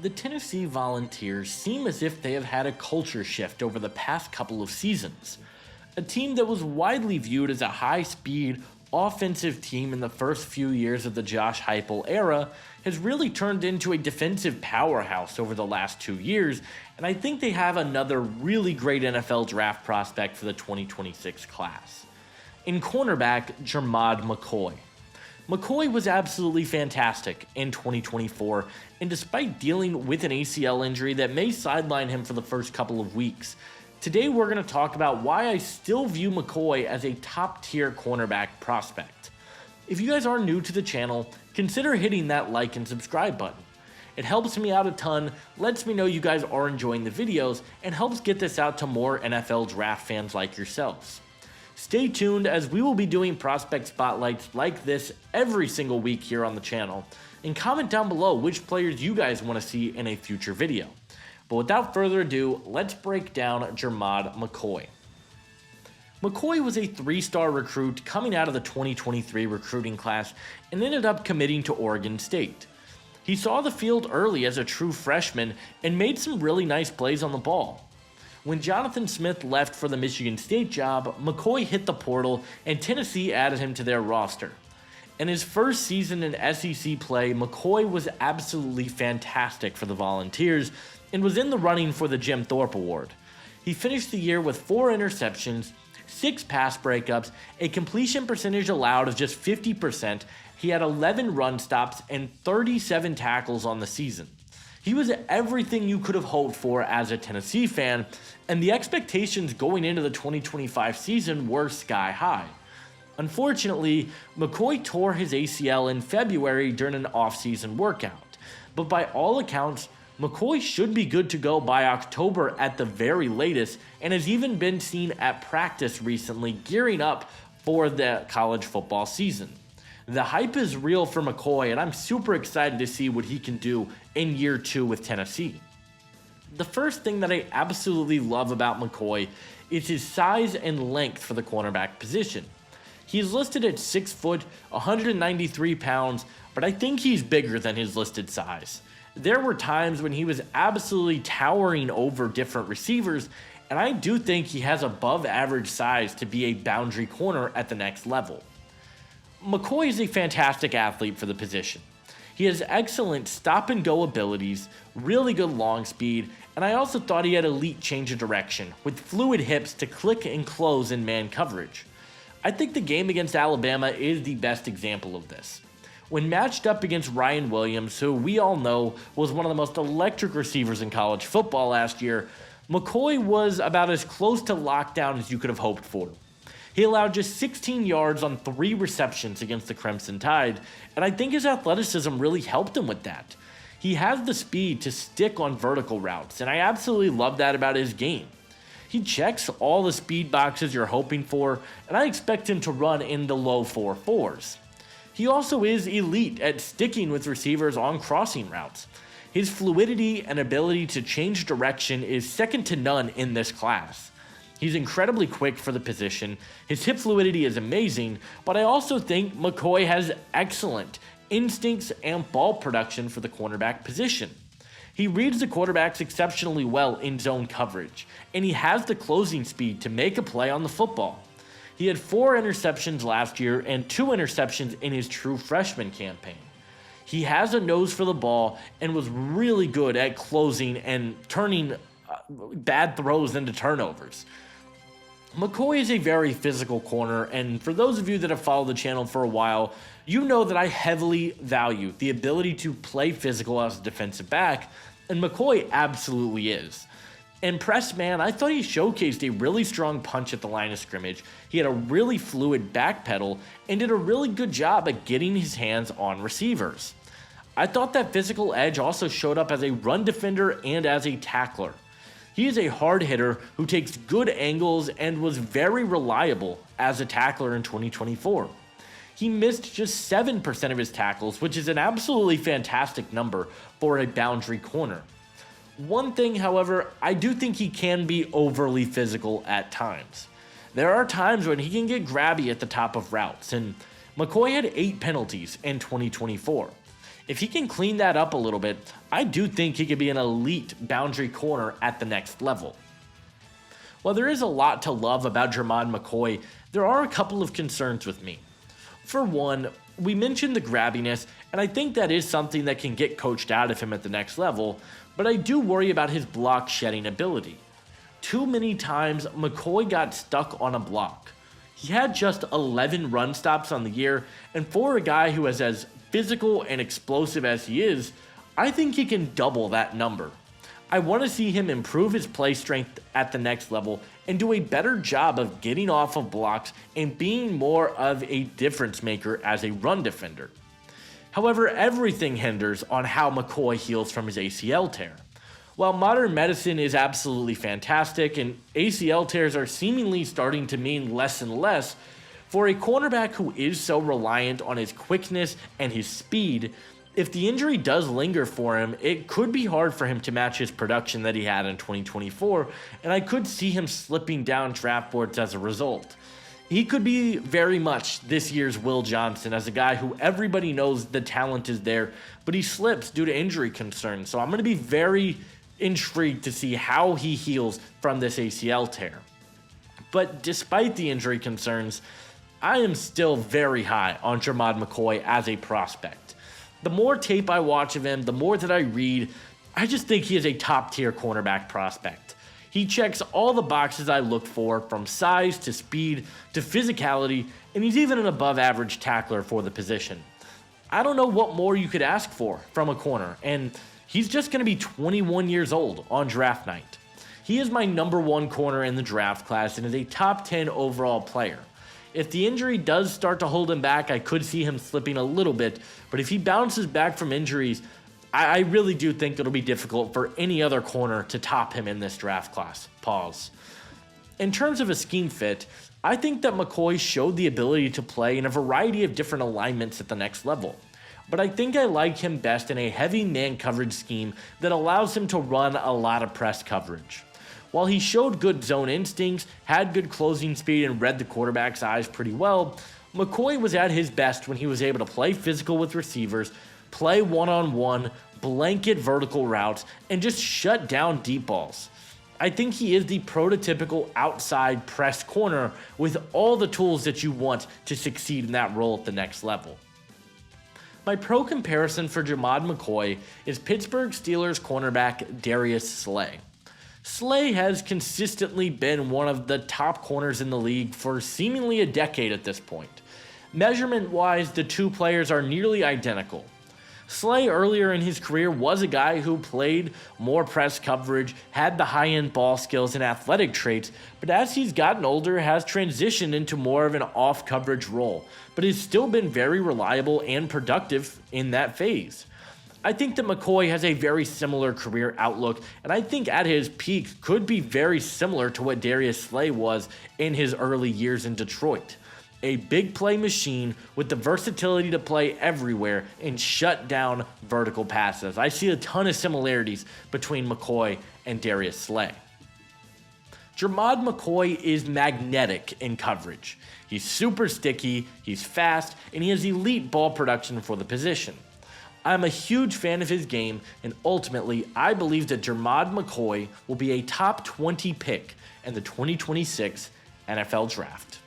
The Tennessee Volunteers seem as if they have had a culture shift over the past couple of seasons. A team that was widely viewed as a high-speed, offensive team in the first few years of the Josh Heupel era has really turned into a defensive powerhouse over the last 2 years, and I think they have another really great NFL draft prospect for the 2026 class. In cornerback, Jermod McCoy. McCoy was absolutely fantastic in 2024, and despite dealing with an ACL injury that may sideline him for the first couple of weeks, today we're going to talk about why I still view McCoy as a top-tier cornerback prospect. If you guys are new to the channel, consider hitting that like and subscribe button. It helps me out a ton, lets me know you guys are enjoying the videos, and helps get this out to more NFL draft fans like yourselves. Stay tuned as we will be doing prospect spotlights like this every single week here on the channel, and comment down below which players you guys want to see in a future video. But without further ado, let's break down Jermod McCoy. McCoy was a 3-star recruit coming out of the 2023 recruiting class and ended up committing to Oregon State. He saw the field early as a true freshman and made some really nice plays on the ball. When Jonathan Smith left for the Michigan State job, McCoy hit the portal and Tennessee added him to their roster. In his first season in SEC play, McCoy was absolutely fantastic for the Volunteers and was in the running for the Jim Thorpe Award. He finished the year with 4 interceptions, 6 pass breakups, a completion percentage allowed of just 50%, he had 11 run stops, and 37 tackles on the season. He was everything you could have hoped for as a Tennessee fan, and the expectations going into the 2025 season were sky high. Unfortunately, McCoy tore his ACL in February during an off-season workout, but by all accounts, McCoy should be good to go by October at the very latest, and has even been seen at practice recently gearing up for the college football season. The hype is real for McCoy, and I'm super excited to see what he can do in year 2 with Tennessee. The first thing that I absolutely love about McCoy is his size and length for the cornerback position. He's listed at 6 foot, 193 pounds, but I think he's bigger than his listed size. There were times when he was absolutely towering over different receivers, and I do think he has above average size to be a boundary corner at the next level. McCoy is a fantastic athlete for the position. He has excellent stop-and-go abilities, really good long speed, and I also thought he had elite change of direction, with fluid hips to click and close in man coverage. I think the game against Alabama is the best example of this. When matched up against Ryan Williams, who we all know was one of the most electric receivers in college football last year, McCoy was about as close to lockdown as you could have hoped for. He allowed just 16 yards on 3 receptions against the Crimson Tide, and I think his athleticism really helped him with that. He has the speed to stick on vertical routes, and I absolutely love that about his game. He checks all the speed boxes you're hoping for, and I expect him to run in the low 4.4s. He also is elite at sticking with receivers on crossing routes. His fluidity and ability to change direction is second to none in this class. He's incredibly quick for the position, his hip fluidity is amazing, but I also think McCoy has excellent instincts and ball production for the cornerback position. He reads the quarterbacks exceptionally well in zone coverage, and he has the closing speed to make a play on the football. He had 4 interceptions last year and 2 interceptions in his true freshman campaign. He has a nose for the ball and was really good at closing and turning bad throws into turnovers. McCoy is a very physical corner, and for those of you that have followed the channel for a while, you know that I heavily value the ability to play physical as a defensive back, and McCoy absolutely is. In press man, I thought he showcased a really strong punch at the line of scrimmage, he had a really fluid back pedal, and did a really good job at getting his hands on receivers. I thought that physical edge also showed up as a run defender and as a tackler. He is a hard hitter who takes good angles and was very reliable as a tackler in 2024. He missed just 7% of his tackles, which is an absolutely fantastic number for a boundary corner. One thing, however, I do think he can be overly physical at times. There are times when he can get grabby at the top of routes, and McCoy had 8 penalties in 2024. If he can clean that up a little bit, I do think he could be an elite boundary corner at the next level. While there is a lot to love about Jermod McCoy, there are a couple of concerns with me. For one, we mentioned the grabbiness, and I think that is something that can get coached out of him at the next level, but I do worry about his block shedding ability. Too many times, McCoy got stuck on a block. He had just 11 run stops on the year, and for a guy who is as physical and explosive as he is, I think he can double that number. I want to see him improve his play strength at the next level and do a better job of getting off of blocks and being more of a difference maker as a run defender. However, everything hinders on how McCoy heals from his ACL tear. While modern medicine is absolutely fantastic and ACL tears are seemingly starting to mean less and less, for a cornerback who is so reliant on his quickness and his speed, if the injury does linger for him, it could be hard for him to match his production that he had in 2024, and I could see him slipping down draft boards as a result. He could be very much this year's Will Johnson as a guy who everybody knows the talent is there, but he slips due to injury concerns, so I'm going to be very intrigued to see how he heals from this ACL tear. But despite the injury concerns, I am still very high on Jermod McCoy as a prospect. The more tape I watch of him, the more that I read, I just think he is a top-tier cornerback prospect. He checks all the boxes I look for, from size to speed to physicality, and he's even an above-average tackler for the position. I don't know what more you could ask for from a corner, and he's just going to be 21 years old on draft night. He is my number one corner in the draft class and is a top 10 overall player. If the injury does start to hold him back, I could see him slipping a little bit, but if he bounces back from injuries, I really do think it'll be difficult for any other corner to top him in this draft class. Pause. In terms of a scheme fit, I think that McCoy showed the ability to play in a variety of different alignments at the next level, but I think I like him best in a heavy man coverage scheme that allows him to run a lot of press coverage. While he showed good zone instincts, had good closing speed, and read the quarterback's eyes pretty well, McCoy was at his best when he was able to play physical with receivers, play one-on-one, blanket vertical routes, and just shut down deep balls. I think he is the prototypical outside press corner with all the tools that you want to succeed in that role at the next level. My pro comparison for Jermod McCoy is Pittsburgh Steelers cornerback Darius Slay. Slay has consistently been one of the top corners in the league for seemingly a decade at this point. Measurement-wise, the two players are nearly identical. Slay earlier in his career was a guy who played more press coverage, had the high-end ball skills and athletic traits, but as he's gotten older has transitioned into more of an off-coverage role, but has still been very reliable and productive in that phase. I think that McCoy has a very similar career outlook, and I think at his peak could be very similar to what Darius Slay was in his early years in Detroit. A big play machine with the versatility to play everywhere and shut down vertical passes. I see a ton of similarities between McCoy and Darius Slay. Jermod McCoy is magnetic in coverage. He's super sticky, he's fast, and he has elite ball production for the position. I'm a huge fan of his game, and ultimately, I believe that Jermod McCoy will be a top 20 pick in the 2026 NFL Draft.